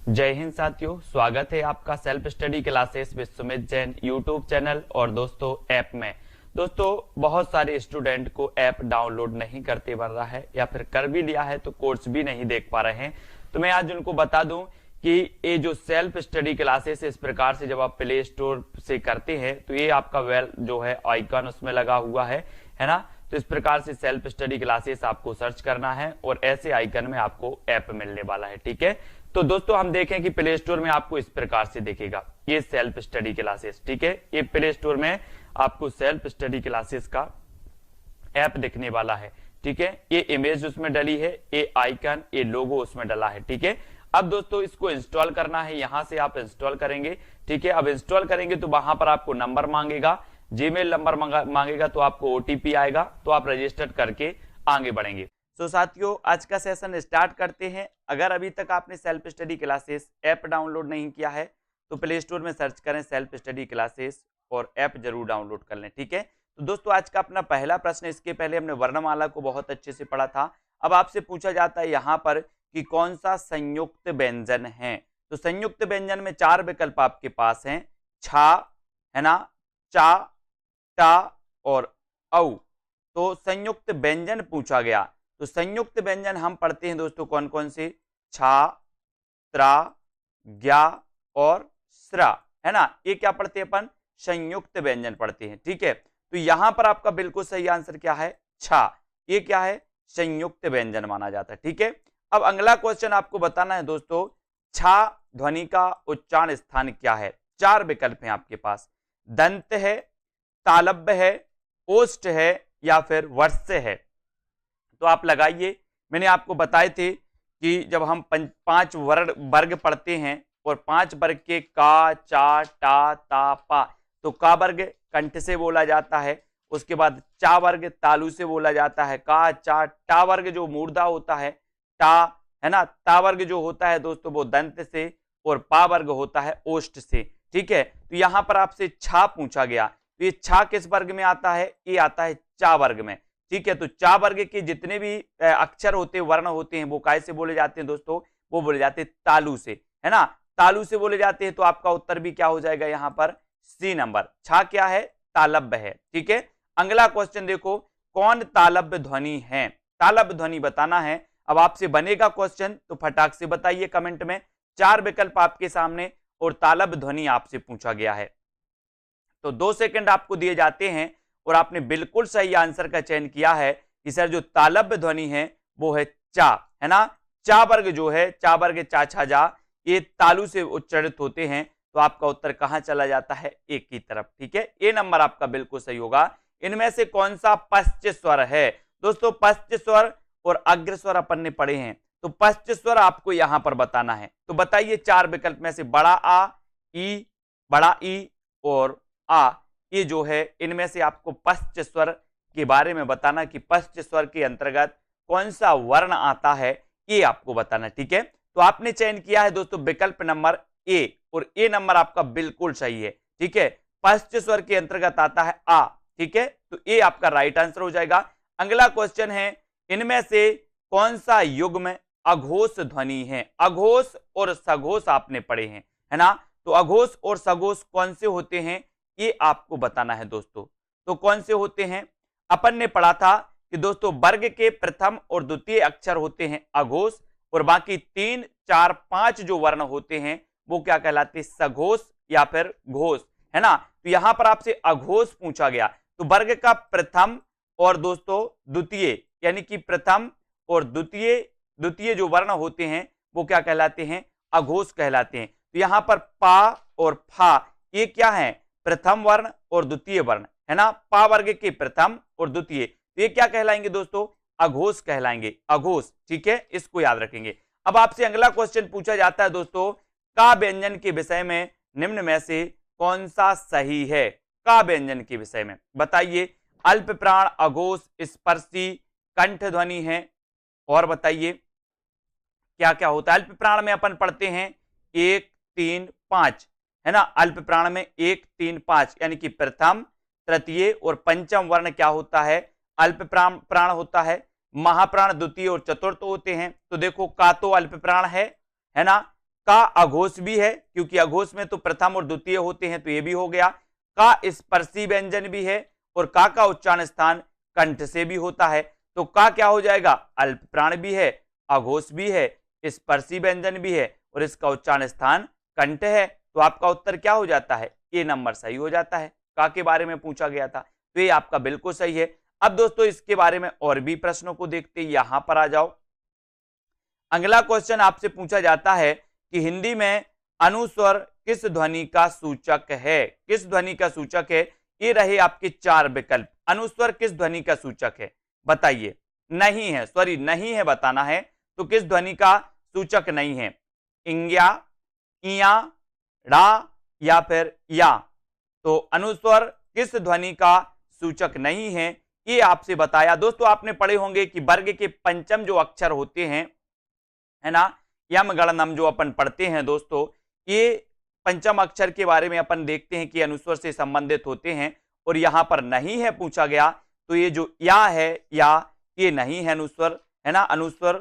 जय हिंद साथियों, स्वागत है आपका self study classes with Sumit Jain YouTube channel और दोस्तों ऐप में। दोस्तों बहुत सारे स्टूडेंट को ऐप डाउनलोड नहीं करते बन रहा है या फिर कर भी लिया है तो कोर्स भी नहीं देख पा रहे हैं। तो मैं आज उनको बता दूं कि ये जो सेल्फ स्टडी क्लासेस इस प्रकार से जब आप प्ले स्टोर से करते हैं तो ये आपका वेल जो है आइकन उसमें लगा हुआ है ना। तो इस प्रकार से सेल्फ स्टडी क्लासेस आपको सर्च करना है और ऐसे आइकन में आपको ऐप मिलने वाला है। ठीक है, तो दोस्तों हम देखें कि प्ले स्टोर में आपको इस प्रकार से दिखेगा ये सेल्फ स्टडी क्लासेस। ठीक है, ये प्ले स्टोर में आपको सेल्फ स्टडी क्लासेस का ऐप दिखने वाला है। ठीक है, ये इमेज उसमें डली है, ये आइकन, ये लोगो उसमें डला है। ठीक है, अब दोस्तों इसको इंस्टॉल करना है, यहां से आप इंस्टॉल करेंगे। ठीक है, अब इंस्टॉल करेंगे तो वहां पर आपको नंबर मांगेगा, जीमेल नंबर मांगेगा, तो आपको ओटीपी आएगा, तो आप रजिस्टर करके आगे बढ़ेंगे। तो साथियों आज का सेशन स्टार्ट करते हैं। अगर अभी तक आपने self study classes app download नहीं किया है तो प्ले स्टोर में सर्च करें सेल्फ स्टडी क्लासेस और ऐप जरूर डाउनलोड कर लें। ठीक है, तो दोस्तों आज का अपना पहला प्रश्न, इसके पहले हमने वर्णमाला को बहुत अच्छे से पढ़ा था। अब आपसे पूछा जाता है यहाँ पर कि कौन सा संयुक्त व्यंजन है। तो संयुक्त व्यंजन में चार विकल्प आपके पास हैं, छा, है ना, चा, टा और औ। तो संयुक्त व्यंजन पूछा गया, तो संयुक्त व्यंजन हम पढ़ते हैं दोस्तों कौन कौन से, छा, त्रा, ज्ञा और स्रा, है ना। ये क्या पढ़ते हैं अपन, संयुक्त व्यंजन पढ़ते हैं। ठीक है, तो यहां पर आपका बिल्कुल सही आंसर क्या है, छा। ये क्या है, संयुक्त व्यंजन माना जाता है। ठीक है, अब अगला क्वेश्चन आपको बताना है दोस्तों, छा ध्वनि का उच्चारण स्थान क्या है। चार विकल्प हैं आपके पास, दंत है, तालव्य है, ओष्ठ है या फिर वर्ष है। तो आप लगाइए, मैंने आपको बताए थे कि जब हम पांच वर्ग पढ़ते हैं और पांच वर्ग के का, चा, टा, ता, पा, तो का वर्ग कंठ से बोला जाता है, उसके बाद चा वर्ग तालु से बोला जाता है, का, चा, टा वर्ग जो मूर्धा होता है, टा, है ना, ता वर्ग जो होता है दोस्तों वो दंत से, और पा वर्ग होता है ओष्ठ से। ठीक है, तो यहां पर आपसे छा पूछा गया, तो ये छा किस वर्ग में आता है, ये आता है चा वर्ग में। ठीक है, तो चा वर्ग के जितने भी अक्षर होते हैं, वर्ण होते हैं, वो काय से बोले जाते हैं दोस्तों, वो बोले जाते हैं तालु से, है ना, तालु से बोले जाते हैं। तो आपका उत्तर भी क्या हो जाएगा यहाँ पर, सी नंबर। छा क्या है, तालव्य है। ठीक है, अगला क्वेश्चन देखो, कौन तालव्य ध्वनि है, तालव्य ध्वनि बताना है। अब आपसे बनेगा क्वेश्चन तो फटाक से बताइए कमेंट में, चार विकल्प आपके सामने और तालव्य ध्वनि आपसे पूछा गया है। तो 2 सेकंड आपको दिए जाते हैं और आपने बिल्कुल सही आंसर का चयन किया है कि सर जो तालव्य ध्वनि है वो है चा, है ना। चा वर्ग जो है, चा वर्ग, चा, छा, जा, ये तालु से उच्चारित होते हैं। तो आपका उत्तर कहां चला जाता है, एक की तरफ। ठीक है, ए नंबर आपका बिल्कुल सही होगा। इनमें से कौन सा पश्च स्वर है दोस्तों, पश्च स्वर और अग्र स्वर अपन ने पढ़े हैं, तो पश्च स्वर आपको यहां पर बताना है। तो बताइए चार विकल्प में से, बड़ा आ, ई, बड़ा ई और आ, ये जो है इनमें से आपको पश्च स्वर के बारे में बताना कि पश्च स्वर के अंतर्गत कौन सा वर्ण आता है, ये आपको बताना। ठीक है, तो आपने चयन किया है दोस्तों विकल्प नंबर ए, और ए नंबर आपका बिल्कुल सही है। ठीक है, पश्च स्वर के अंतर्गत आता है आ। ठीक है, तो ए आपका राइट आंसर हो जाएगा। अगला क्वेश्चन है, इनमें से कौन सा युग्म अघोष ध्वनि है। अघोष और सघोष आपने पढ़े हैं, है ना। तो अघोष और सघोष कौन से होते हैं, ये आपको बताना है दोस्तों। तो कौन से होते हैं, अपन ने पढ़ा था कि दोस्तों वर्ग के प्रथम और द्वितीय अक्षर होते हैं अघोष, और बाकी 3, 4, 5 जो वर्ण होते हैं वो क्या कहलाते हैं, सघोष या फिर घोष, है ना। तो यहां पर आपसे अघोष पूछा गया, तो वर्ग का प्रथम और दोस्तों द्वितीय, यानी कि प्रथम और द्वितीय जो वर्ण होते हैं वो क्या कहलाते हैं, अघोष कहलाते हैं। तो यहां पर पा और फा, ये क्या है, प्रथम वर्ण और द्वितीय वर्ण, है ना। पा वर्ग के प्रथम और द्वितीय, तो ये क्या कहलाएंगे दोस्तों, अघोष कहलाएंगे, अघोष। ठीक है, इसको याद रखेंगे। अब आपसे अगला क्वेश्चन पूछा जाता है दोस्तों, का व्यंजन के विषय में निम्न में से कौन सा सही है। का व्यंजन के विषय में बताइए, अल्प प्राण, अघोष, स्पर्शी, कंठ ध्वनि है, और बताइए क्या क्या होता है। अल्प प्राण में अपन पढ़ते हैं 1, 3, 5, है ना। अल्प प्राण में 1, 3, 5 यानी कि प्रथम, तृतीय और पंचम वर्ण क्या होता है, अल्प प्राण होता है। महाप्राण द्वितीय और चतुर्थ होते हैं। तो देखो का तो अल्प प्राण है ना, का अघोष भी है, क्योंकि अघोष में तो प्रथम और द्वितीय होते हैं, तो ये भी हो गया। का स्पर्शी व्यंजन भी है, और का उच्चारण स्थान कंठ से भी होता है, तो का क्या हो जाएगा, अल्प प्राण भी है, अघोष भी है, स्पर्शी व्यंजन भी है, और इसका उच्चारण स्थान कंठ है। तो आपका उत्तर क्या हो जाता है, ए नंबर सही हो जाता है। का के बारे में पूछा गया था, तो ये आपका बिल्कुल सही है। अब दोस्तों इसके बारे में और भी प्रश्नों को देखते, यहां पर आ जाओ। अगला क्वेश्चन आपसे पूछा जाता है कि हिंदी में अनुस्वर किस ध्वनि का सूचक है, किस ध्वनि का सूचक है। ये रहे आपके चार विकल्प। अनुस्वर किस ध्वनि का सूचक है, बताइए। नहीं है, सॉरी नहीं है बताना है, तो किस ध्वनि का सूचक नहीं है, इंग्या, इया, ड़ा या फिर या। तो अनुस्वर किस ध्वनि का सूचक नहीं है, ये आपसे बताया। दोस्तों आपने पढ़े होंगे कि वर्ग के पंचम जो अक्षर होते हैं, है ना, यम गणनम जो अपन पढ़ते हैं दोस्तों, ये पंचम अक्षर के बारे में अपन देखते हैं कि अनुस्वर से संबंधित होते हैं, और यहां पर नहीं है पूछा गया, तो ये जो या है, या ये नहीं है अनुस्वर, है ना, अनुस्वर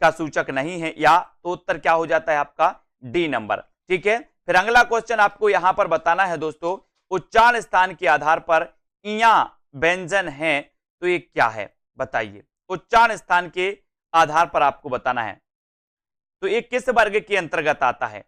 का सूचक नहीं है या, तो उत्तर क्या हो जाता है आपका, डी नंबर। ठीक है, फिर अगला क्वेश्चन आपको यहां पर बताना है दोस्तों, उच्चारण स्थान के आधार पर इया व्यंजन है, तो ये क्या है, बताइए। उच्चारण स्थान के आधार पर आपको बताना है, तो ये किस वर्ग के अंतर्गत आता है।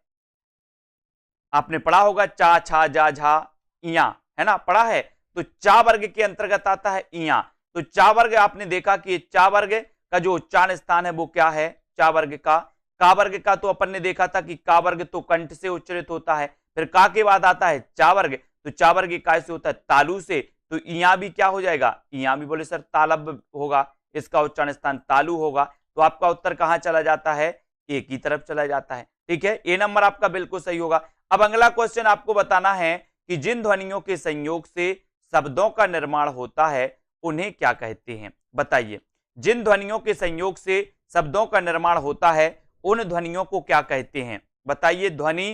आपने पढ़ा होगा चा, छा, जा, झा, इया, है ना, पढ़ा है। तो चा वर्ग के अंतर्गत आता है इया। तो चा वर्ग आपने देखा कि चा वर्ग का जो उच्चारण स्थान है वो क्या है, चा वर्ग का। का वर्ग का तो अपन ने देखा था कि का वर्ग तो कंठ से उच्चरित होता है, फिर का के बाद आता है चा वर्ग, तो चा वर्ग काय से होता है, तालु से। तो इया भी क्या हो जाएगा, इया भी बोले सर तालब होगा, इसका उच्चारण स्थान तालु होगा। तो आपका उत्तर कहां चला जाता है, एक ही तरफ चला जाता है। ठीक है, ए नंबर आपका बिल्कुल सही होगा। अब अगला क्वेश्चन आपको बताना है कि जिन ध्वनियों के संयोग से शब्दों का निर्माण होता है उन्हें क्या कहते हैं, बताइए। जिन ध्वनियों के संयोग से शब्दों का निर्माण होता है उन ध्वनियों को क्या कहते हैं, बताइए। ध्वनि,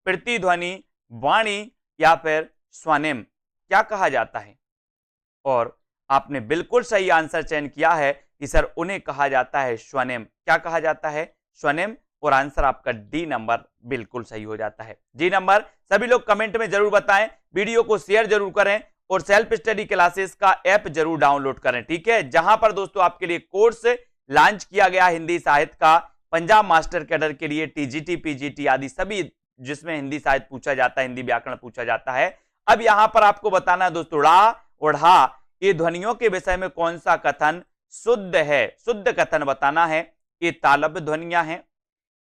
प्रतिध्वनि, वाणी या फिर स्वनिम, क्या कहा जाता है। और आपने बिल्कुल सही आंसर चयन किया है कि सर उन्हें कहा जाता है स्वनिम। क्या कहा जाता है, स्वनिम। और आंसर आपका डी नंबर बिल्कुल सही हो जाता है, डी नंबर। सभी लोग कमेंट में जरूर बताएं, वीडियो को शेयर जरूर करें, और सेल्फ स्टडी क्लासेस का ऐप जरूर डाउनलोड करें। ठीक है, जहां पर दोस्तों आपके लिए कोर्स लॉन्च किया गया हिंदी साहित्य का, पंजाब मास्टर कैडर के लिए, टीजीटी, पीजीटी आदि सभी, जिसमें हिंदी साहित्य पूछा जाता है, हिंदी व्याकरण पूछा जाता है। अब यहां पर आपको बताना है दोस्तों, ड़ा और हा ये ध्वनियों के विषय में कौन सा कथन शुद्ध है, शुद्ध कथन बताना है। ये तालब्य ध्वनियां हैं,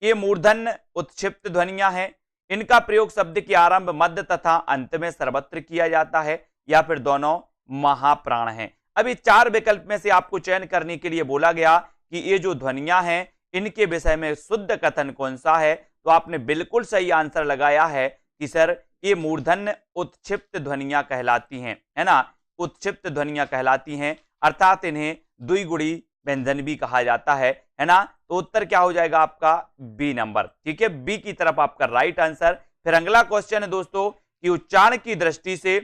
ये मूर्धन्य उत्क्षिप्त ध्वनियां हैं, इनका प्रयोग शब्द के आरंभ, मध्य तथा अंत में सर्वत्र किया जाता है, या फिर दोनों महाप्राण हैं। अभी चार विकल्प में से आपको चयन करने के लिए बोला गया कि ये जो ध्वनियां हैं इनके विषय में शुद्ध कथन कौन सा है, तो आपने बिल्कुल सही आंसर लगाया है कि सर ये मूर्धन्य उत्क्षिप्त ध्वनियां कहलाती हैं, है ना, उत्क्षिप्त ध्वनियां कहलाती हैं, अर्थात इन्हें द्विगुणी व्यंजन भी कहा जाता है ना। तो उत्तर क्या हो जाएगा आपका, बी नंबर। ठीक है, बी की तरफ आपका राइट आंसर। फिर अगला क्वेश्चन है दोस्तों कि उच्चारण की दृष्टि से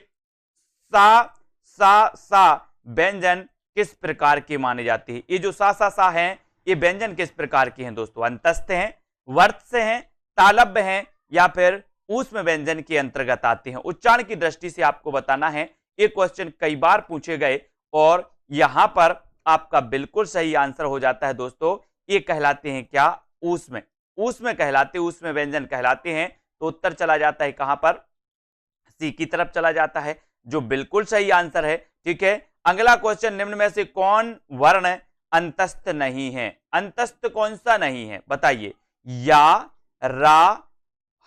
सा व्यंजन किस प्रकार के माने जाते हैं। ये जो सा हैं ये व्यंजन किस प्रकार के हैं दोस्तों, अंतस्थ हैं, वर्त से हैं, तालब्य हैं, या फिर ऊष्म व्यंजन के अंतर्गत आते हैं। उच्चारण की दृष्टि से आपको बताना है। ये क्वेश्चन कई बार पूछे गए, और यहां पर आपका बिल्कुल सही आंसर हो जाता है दोस्तों, ये कहलाते हैं क्या, ऊष्म, ऊष्म कहलाते, ऊष्म व्यंजन कहलाते हैं। तो उत्तर चला जाता है कहां पर, सी की तरफ चला जाता है, जो बिल्कुल सही आंसर है। ठीक है, अगला क्वेश्चन, निम्न में से कौन वर्ण अंतस्थ नहीं है, अंतस्थ कौन सा नहीं है, बताइए। या, रा,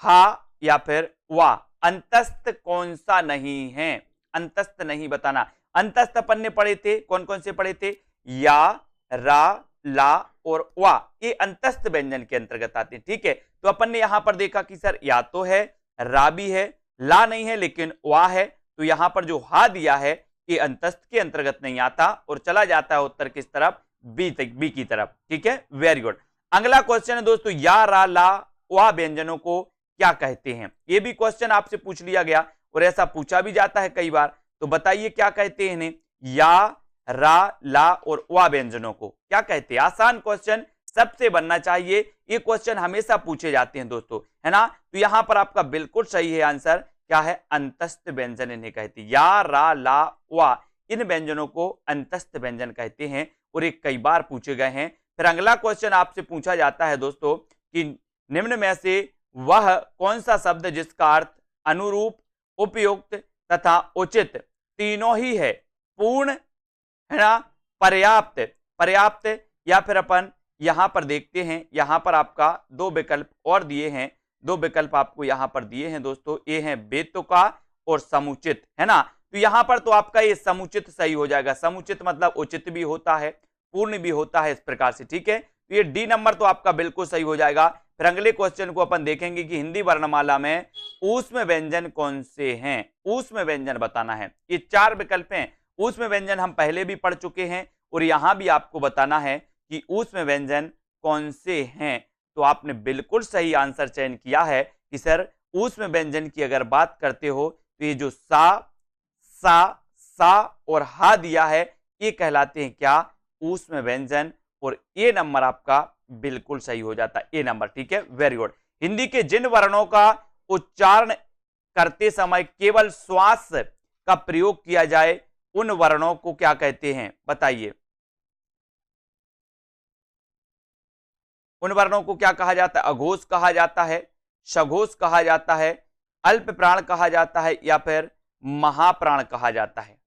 हा या फिर वा, अंतस्थ कौन सा नहीं है, अंतस्थ नहीं बताना। अंतस्थ अपन ने पढ़े थे, कौन कौन से पढ़े थे, या, रा, ला और वा, ये अंतस्थ व्यंजन के अंतर्गत आते हैं। ठीक है, तो अपन ने यहां पर देखा कि सर या तो है, रा भी है, ला नहीं है, लेकिन वा है। तो यहां पर जो हा दिया है ये अंतस्थ के अंतर्गत नहीं आता, और चला जाता है उत्तर किस तरफ, बी तक, बी की तरफ। ठीक है, वेरी गुड। अगला क्वेश्चन है दोस्तों, या, रा, ला, वा व्यंजनों को क्या कहते हैं। ये भी क्वेश्चन आपसे पूछ लिया गया, और ऐसा पूछा भी जाता है कई बार। तो बताइए क्या कहते हैं इन्हें, या, रा, ला और वा व्यंजनों को क्या कहते हैं। आसान क्वेश्चन, सबसे बनना चाहिए। ये क्वेश्चन हमेशा पूछे जाते हैं दोस्तों, है ना। तो यहां पर आपका बिल्कुल सही है आंसर, क्या है, अंतस्थ व्यंजन इन्हें कहते हैं। या, रा, ला, वा, इन व्यंजनों को अंतस्थ व्यंजन कहते हैं और ये कई बार पूछे गए हैं। फिर अगला क्वेश्चन आपसे पूछा जाता है दोस्तों कि निम्न में से वह कौन सा शब्द जिसका अर्थ अनुरूप, उपयुक्त तथा उचित तीनों ही है, पूर्ण, है ना, पर्याप्त, पर्याप्त, या फिर अपन यहां पर देखते हैं, यहां पर आपका दो विकल्प और दिए हैं, दो विकल्प आपको यहां पर दिए हैं दोस्तों, ये हैं बेतुका और समुचित, है ना। तो यहां पर तो आपका ये समुचित सही हो जाएगा। समुचित मतलब उचित भी होता है, पूर्ण भी होता है, इस प्रकार से, ठीक है। तो ये डी नंबर तो आपका बिल्कुल सही हो जाएगा। फिर अगले क्वेश्चन को अपन देखेंगे कि हिंदी वर्णमाला में ऊष्म व्यंजन कौन से हैं। ऊष्म व्यंजन बताना है। ये चार विकल्प हैं। ऊष्म व्यंजन हम पहले भी पढ़ चुके हैं और यहां भी आपको बताना है कि ऊष्म व्यंजन कौन से हैं। तो आपने बिल्कुल सही आंसर चयन किया है कि सर ऊष्म व्यंजन की अगर बात करते हो तो ये जो सा, सा और हा दिया है, ये कहलाते हैं क्या, ऊष्म व्यंजन। और ये नंबर आपका बिल्कुल सही हो जाता है, ए नंबर, ठीक है, वेरी गुड। हिंदी के जिन वर्णों का उच्चारण करते समय केवल श्वास का प्रयोग किया जाए, उन वर्णों को क्या कहते हैं, बताइए। उन वर्णों को क्या कहा जाता है? अघोष कहा जाता है, सघोष कहा जाता है, अल्प प्राण कहा जाता है, या फिर महाप्राण कहा जाता है।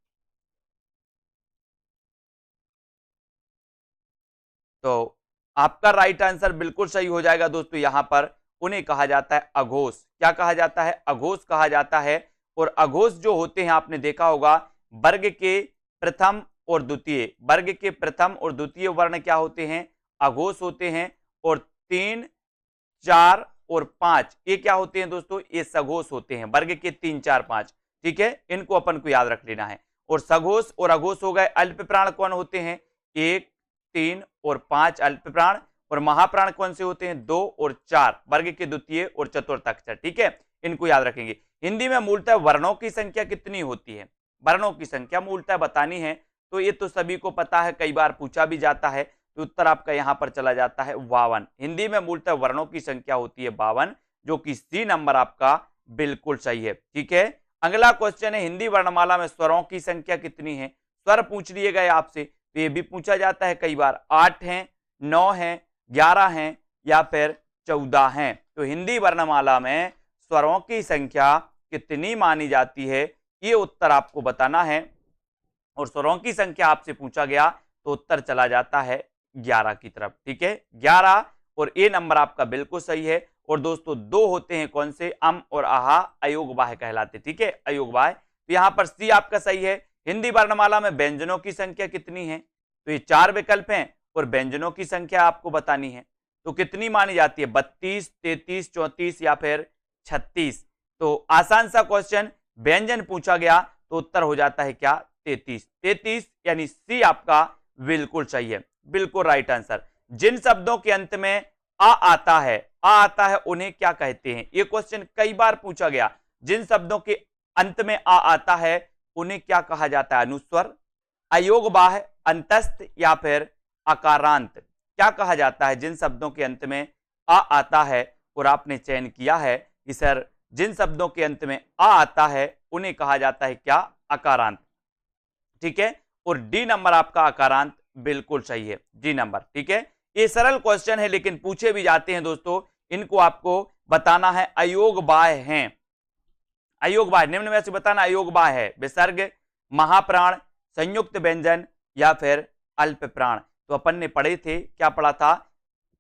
तो आपका राइट आंसर बिल्कुल सही हो जाएगा दोस्तों। यहां पर उन्हें कहा जाता है अघोष। क्या कहा जाता है? अघोष कहा जाता है। और अघोष जो होते हैं, आपने देखा होगा, वर्ग के प्रथम और द्वितीय, वर्ग के प्रथम और द्वितीय वर्ण क्या होते हैं? अघोष होते हैं। और 3, 4 और 5 ये क्या होते हैं दोस्तों? ये सघोष होते हैं, वर्ग के 3, 4, 5, ठीक है, इनको अपन को याद रख लेना है। और सघोष और अघोष हो गए। अल्प प्राण कौन होते हैं? 1, 3 और 5 अल्प प्राण। और महाप्राण कौन से होते हैं? 2 और 4, वर्ग के द्वितीय और चतुर्थ अक्षर, ठीक है, इनको याद रखेंगे। हिंदी में मूलतः वर्णों की संख्या कितनी होती है? वर्णों की संख्या मूलतः बतानी है, तो ये तो सभी को पता है, कई बार पूछा भी जाता है। तो उत्तर आपका यहां पर चला जाता है 52। हिंदी में मूलतः वर्णों की संख्या होती है 52, जो कि सी नंबर आपका बिल्कुल सही है, ठीक है। अगला क्वेश्चन है, हिंदी वर्णमाला में स्वरों की संख्या कितनी है? स्वर पूछ लिए गए आपसे, तो ये भी पूछा जाता है कई बार। 8 हैं, 9 हैं, 11 हैं, या फिर 14 हैं। तो हिंदी वर्णमाला में स्वरों की संख्या कितनी मानी जाती है, ये उत्तर आपको बताना है। और स्वरों की संख्या आपसे पूछा गया तो उत्तर चला जाता है 11 की तरफ, ठीक है, 11। और ए नंबर आपका बिल्कुल सही है। और दोस्तों 2 होते हैं, कौन से? अम और आहा, अयोगवाह कहलाते, ठीक है, अयोगवाह। तो यहां पर सी आपका सही है। हिंदी वर्णमाला में व्यंजनों की संख्या कितनी है? तो ये 4 विकल्प हैं और व्यंजनों की संख्या आपको बतानी है। तो कितनी मानी जाती है? 32, 33, 34 या फिर 36। तो आसान सा क्वेश्चन, व्यंजन पूछा गया तो उत्तर हो जाता है क्या? 33। 33 यानी सी आपका बिल्कुल सही है, बिल्कुल राइट आंसर। जिन शब्दों के अंत में आ आता है, आ आता है, उन्हें क्या कहते हैं? ये क्वेश्चन कई बार पूछा गया। जिन शब्दों के अंत में आ आता है, उन्हें क्या कहा जाता है? अनुस्वर, अयोगवाह, अंतस्थ, या फिर अकारांत। क्या कहा जाता है जिन शब्दों के अंत में आ आता है? और आपने चयन किया है कि सर जिन शब्दों के अंत में आ आता है, उन्हें कहा जाता है क्या? अकारांत, ठीक है। और डी नंबर आपका अकारांत बिल्कुल सही है, डी नंबर, ठीक है। ये सरल क्वेश्चन है लेकिन पूछे भी जाते हैं दोस्तों, इनको आपको बताना है। अयोगवाह हैं, अयोगवाह निम्न में से बताना अयोगवाह है। विसर्ग, महाप्राण, संयुक्त व्यंजन, या फिर अल्प प्राण। तो अपन ने पढ़े थे, क्या पढ़ा था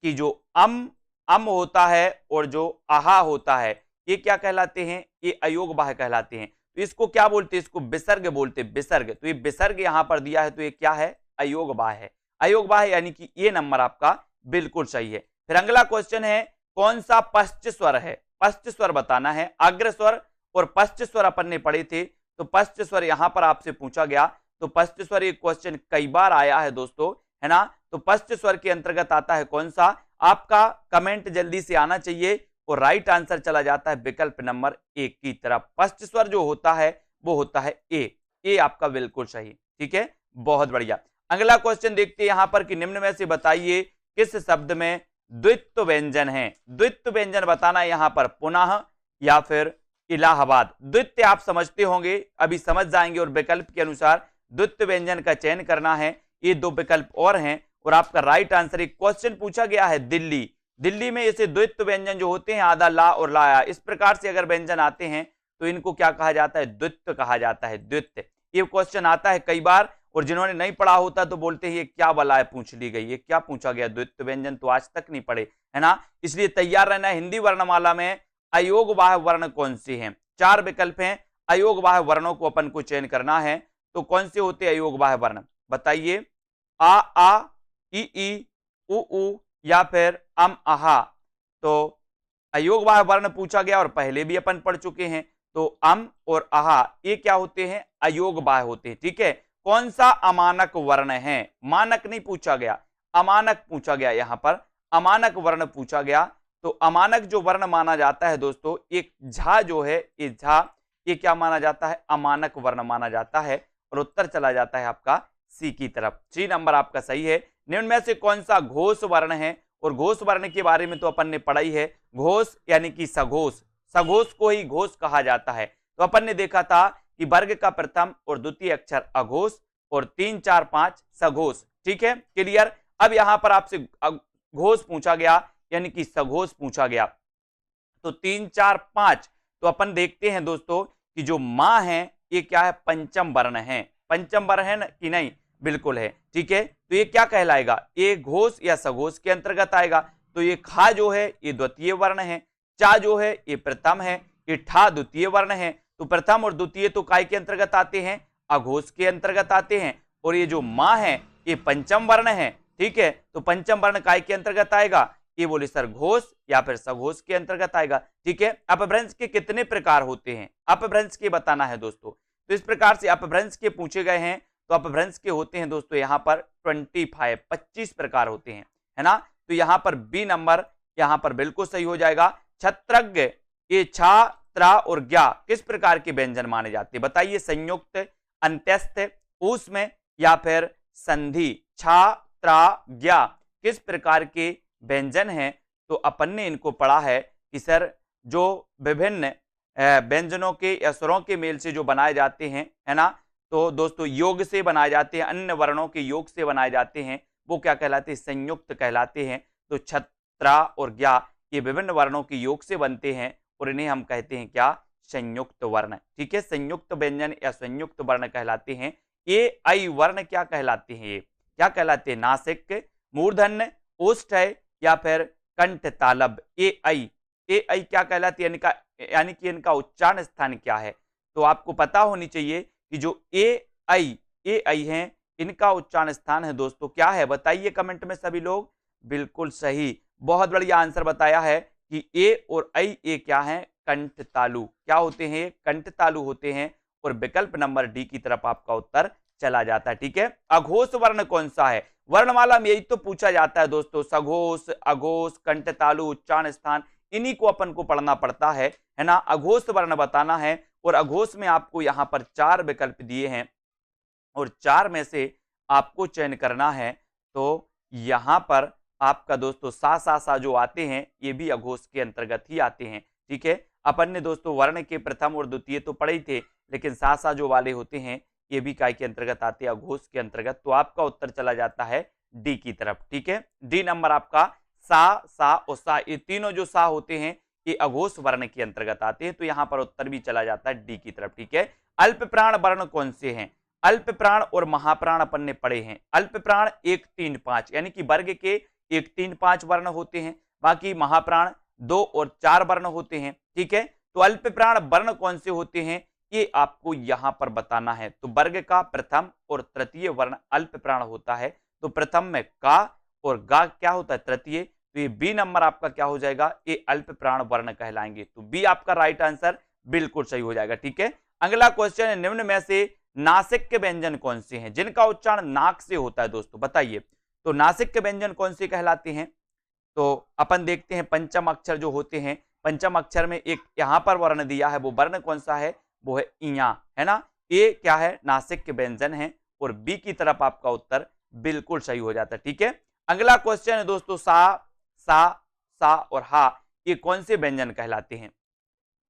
कि जो अम होता है और जो आहा होता है, ये क्या कहलाते हैं? ये अयोगवाह कहलाते हैं। तो इसको क्या बोलते हैं? इसको विसर्ग बोलते हैं, विसर्ग। तो ये विसर्ग यहां पर दिया है, तो ये क्या है? अयोगवाह है, अयोगवाह, यानी कि ये नंबर आपका बिल्कुल सही है। फिर अगला क्वेश्चन है, कौन सा पश्च स्वर है? पश्च स्वर बताना है। अग्र स्वर और पश्च स्वर अपन ने पढ़े थे, तो पश्च स्वर यहां पर आपसे पूछा गया। तो पश्च स्वर ये क्वेश्चन कई बार आया है दोस्तों, है ना। तो पश्च स्वर के अंतर्गत आता है कौन सा? आपका कमेंट जल्दी से आना चाहिए। और राइट आंसर चला जाता है विकल्प नंबर 1 की तरफ। पश्च स्वर जो होता है वो होता है ए आपका बिल्कुल सही, ठीक है, बहुत बढ़िया। अगला क्वेश्चन देखते हैं यहां पर कि निम्न में से बताइए किस शब्द में द्वित्व व्यंजन है? द्वित्व व्यंजन बताना यहां पर पुनः या फिर इलाहाबाद। द्वित्व आप समझते होंगे, अभी समझ जाएंगे, और विकल्प के अनुसार द्वित्व व्यंजन का चयन करना है। ये दो विकल्प और हैं और आपका राइट आंसर, एक क्वेश्चन पूछा गया है दिल्ली। दिल्ली में ऐसे द्वित्व व्यंजन जो होते हैं आधा ला और लाया, इस प्रकार से अगर व्यंजन आते हैं तो इनको क्या कहा जाता है? द्वित्व कहा जाता है। द्वित्व, ये क्वेश्चन आता है कई बार, और जिन्होंने नहीं पढ़ा होता तो बोलते हैं ये क्या बला है पूछ ली गई, ये क्या पूछा गया? द्वित्व व्यंजन तो आज तक नहीं पढ़े, है ना। इसलिए तैयार रहना। हिंदी वर्णमाला में अयोगवाह वर्ण कौन से हैं? 4 विकल्प हैं, अयोगवाह वर्णों को अपन को चयन करना है। तो कौन से होते हैं अयोगवाह वर्ण? बताइए। आ, ई, उ या फिर आहा। तो अयोगवाह वर्ण पूछा गया और पहले भी अपन पढ़ चुके हैं। तो और आहा ये क्या होते हैं? अयोगवाह होते हैं। ठीक है, कौन सा अमानक वर्ण है? मानक नहीं पूछा गया, अमानक पूछा गया, यहां पर अमानक वर्ण पूछा गया। तो अमानक जो वर्ण माना जाता है दोस्तों, एक झा जो है, ये झा, ये क्या माना जाता है? अमानक वर्ण माना जाता है। और उत्तर चला जाता है आपका सी की तरफ। सी नंबर आपका सही है। निम्न में से कौन सा घोष वर्ण है? और घोष वर्ण के बारे में तो अपन ने पढ़ा ही है। घोष यानी कि सघोष, सघोष को ही घोष कहा जाता है। तो अपन ने देखा था कि वर्ग का प्रथम और द्वितीय अक्षर अघोष और 3, 4, 5 सघोष। ठीक है, क्लियर। अब यहां पर आपसे घोष पूछा गया यानी कि सघोष पूछा गया। तो 3, 4, 5 तो अपन देखते हैं दोस्तों कि जो मां है ये क्या है? पंचम वर्ण है। पंचम वर्ण है कि नहीं? बिल्कुल है। ठीक है, तो ये क्या कहलाएगा? ये घोष या सघोष के अंतर्गत आएगा। तो ये खा जो है ये द्वितीय वर्ण है, चा जो है ये प्रथम है, ये ठा द्वितीय वर्ण है। तो प्रथम और द्वितीय तो काय के अंतर्गत आते हैं? अघोष के अंतर्गत आते हैं। और ये जो मां है ये पंचम वर्ण है। ठीक है, तो पंचम वर्ण काय के अंतर्गत आएगा? ये बोले सर घोष या फिर सघोष के अंतर्गत आएगा। ठीक है, अपभ्रंश के कितने प्रकार होते हैं? अपभ्रंश के बताना है दोस्तों। तो इस प्रकार से अपभ्रंश के पूछे गए हैं। तो अपभ्रंश के होते हैं दोस्तों यहाँ पर 25 प्रकार होते हैं, है ना। तो यहाँ पर बी नंबर यहाँ पर बिल्कुल सही हो जाएगा। छत्रज्ञ, ये छा, त्रा और ज्ञा किस प्रकार के व्यंजन माने जाते हैं? बताइए। संयुक्त, अंत्यस्थ, ऊष्म या फिर संधि। छा, त्रा, ज्ञा किस प्रकार के व्यंजन हैं? तो अपन ने इनको पढ़ा है कि सर जो विभिन्न व्यंजनों के या स्वरों के मेल से जो बनाए जाते हैं, है ना, तो दोस्तों योग से बनाए जाते हैं, अन्य वर्णों के योग से बनाए जाते हैं, वो क्या कहलाते हैं? संयुक्त कहलाते हैं। तो छत्रा और ज्ञा ये विभिन्न वर्णों के योग से बनते हैं और इन्हें हम कहते हैं क्या? संयुक्त वर्ण। ठीक है, संयुक्त व्यंजन या संयुक्त वर्ण कहलाते हैं। ये आई वर्ण क्या कहलाते हैं? ये क्या कहलाते हैं? नासिक, मूर्धन्य, ओष्ठ्य या फिर कंठ तालब। ए आई क्या कहलाती है? यानी कि इनका उच्चारण स्थान क्या है? तो आपको पता होनी चाहिए कि जो ए आई है इनका उच्चारण स्थान है दोस्तों क्या है? बताइए कमेंट में सभी लोग। बिल्कुल सही, बहुत बढ़िया आंसर बताया है कि ए और आई ये क्या है? कंठ तालु। क्या होते हैं? कंठ तालु होते हैं। और विकल्प नंबर डी की तरफ आपका उत्तर चला जाता है। ठीक है, अघोष वर्ण कौन सा है? वर्णमाला में यही तो पूछा जाता है दोस्तों। सघोष, अघोष, कंठ तालु, उच्चारण स्थान, इन्हीं को अपन को पढ़ना पड़ता है ना। अघोष वर्ण बताना है और अघोष में आपको यहाँ पर 4 विकल्प दिए हैं और 4 में से आपको चयन करना है। तो यहाँ पर आपका दोस्तों सा जो आते हैं ये भी अघोष के अंतर्गत ही आते हैं। ठीक है, अपन ने दोस्तों वर्ण के प्रथम और द्वितीय तो पढ़े ही थे, लेकिन सा जो वाले होते हैं ये भी काय के अंतर्गत आते हैं? अघोष के अंतर्गत। तो आपका उत्तर चला जाता है डी की तरफ। ठीक है, डी नंबर आपका सा और सा, ये तीनों जो सा होते हैं ये अघोष वर्ण के अंतर्गत आते हैं। तो यहाँ पर उत्तर भी चला जाता है डी की तरफ। ठीक है, अल्प प्राण वर्ण कौन से हैं? अल्प प्राण और महाप्राण अपन ने पढ़े हैं। अल्प प्राण 1, 3, 5 यानी कि वर्ग के 1, 3, 5 वर्ण होते हैं, बाकी महाप्राण 2 और 4 वर्ण होते हैं। ठीक है, तो अल्प प्राण वर्ण कौन से होते हैं ये आपको यहां पर बताना है। तो वर्ग का प्रथम और तृतीय वर्ण अल्प प्राण होता है। तो प्रथम में का और गा क्या होता है? तृतीय। तो ये बी नंबर आपका क्या हो जाएगा? ये अल्प प्राण वर्ण कहलाएंगे। तो बी आपका राइट आंसर बिल्कुल सही हो जाएगा। ठीक है, अगला क्वेश्चन है, निम्न में से नासिक के व्यंजन कौन से हैं जिनका उच्चारण नाक से होता है? दोस्तों बताइए। तो नासिक के व्यंजन कौन से कहलाते हैं? तो अपन देखते हैं पंचम अक्षर जो होते हैं, पंचम अक्षर में एक यहां पर वर्ण दिया है, वो वर्ण कौन सा है? वो है इया, है ना। ए क्या है? नासिक के व्यंजन है और बी की तरफ आपका उत्तर बिल्कुल सही हो जाता है। ठीक है, अगला क्वेश्चन है दोस्तों, सा और हा ये कौन से व्यंजन कहलाते हैं?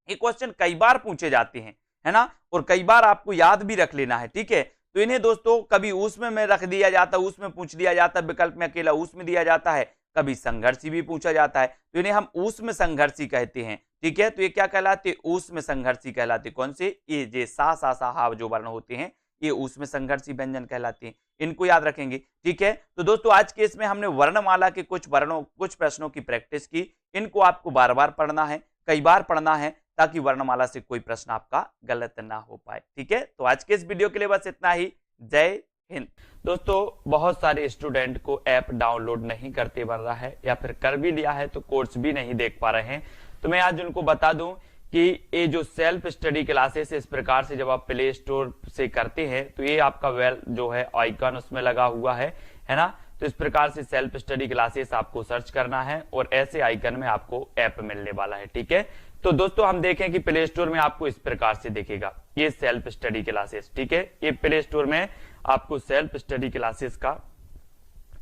ये क्वेश्चन कई बार पूछे जाते हैं, है ना, और कई बार आपको याद भी रख लेना है, ठीक है। तो इन्हें दोस्तों कभी उसमें में रख दिया जाता है, उसमें पूछ दिया जाता है, विकल्प में अकेला उसमें दिया जाता है, कभी संघर्षी भी पूछा जाता है, तो इन्हें हम उसमें संघर्षी कहते हैं, ठीक है। तो ये क्या कहलाते? उसमें संघर्षी कहलाते। कौन से? ये जे सा हा जो वर्ण होते हैं ये उसमें संघर्षी व्यंजन कहलाते हैं, इनको याद रखेंगे, ठीक है। तो दोस्तों आज के इसमें हमने वर्णमाला के कुछ प्रश्नों की प्रैक्टिस की, इनको आपको बार बार पढ़ना है, कई बार पढ़ना है, ताकि वर्णमाला से कोई प्रश्न आपका गलत ना हो पाए, ठीक है। तो आज के इस वीडियो के लिए बस इतना ही। जय हिंद। दोस्तों बहुत सारे स्टूडेंट को ऐप डाउनलोड नहीं करते बन रहा है, या फिर कर भी लिया है तो कोर्स भी नहीं देख पा रहे हैं। तो मैं आज उनको बता दूं कि ये जो सेल्फ स्टडी क्लासेस इस प्रकार से जब आप प्ले स्टोर से करते हैं तो ये आपका वेल जो है आइकन उसमें लगा हुआ है ना। तो इस प्रकार से सेल्फ स्टडी क्लासेस आपको सर्च करना है और ऐसे आइकन में आपको ऐप मिलने वाला है, ठीक है। तो दोस्तों हम देखें कि प्ले स्टोर में आपको इस प्रकार से दिखेगा ये सेल्फ स्टडी क्लासेस, ठीक है। ये प्ले स्टोर में आपको सेल्फ स्टडी क्लासेस का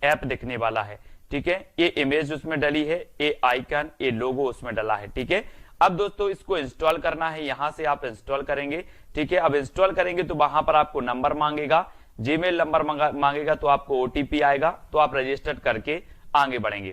ऐप दिखने वाला है, ठीक है। ये इमेज उसमें डली है, ये आइकन, ये लोगो उसमें डला है, ठीक है। अब दोस्तों इसको इंस्टॉल करना है, यहां से आप इंस्टॉल करेंगे, ठीक है। अब इंस्टॉल करेंगे तो वहां पर आपको नंबर मांगेगा, जीमेल नंबर मांगेगा, तो आपको ओटीपी आएगा, तो आप रजिस्टर करके आगे बढ़ेंगे।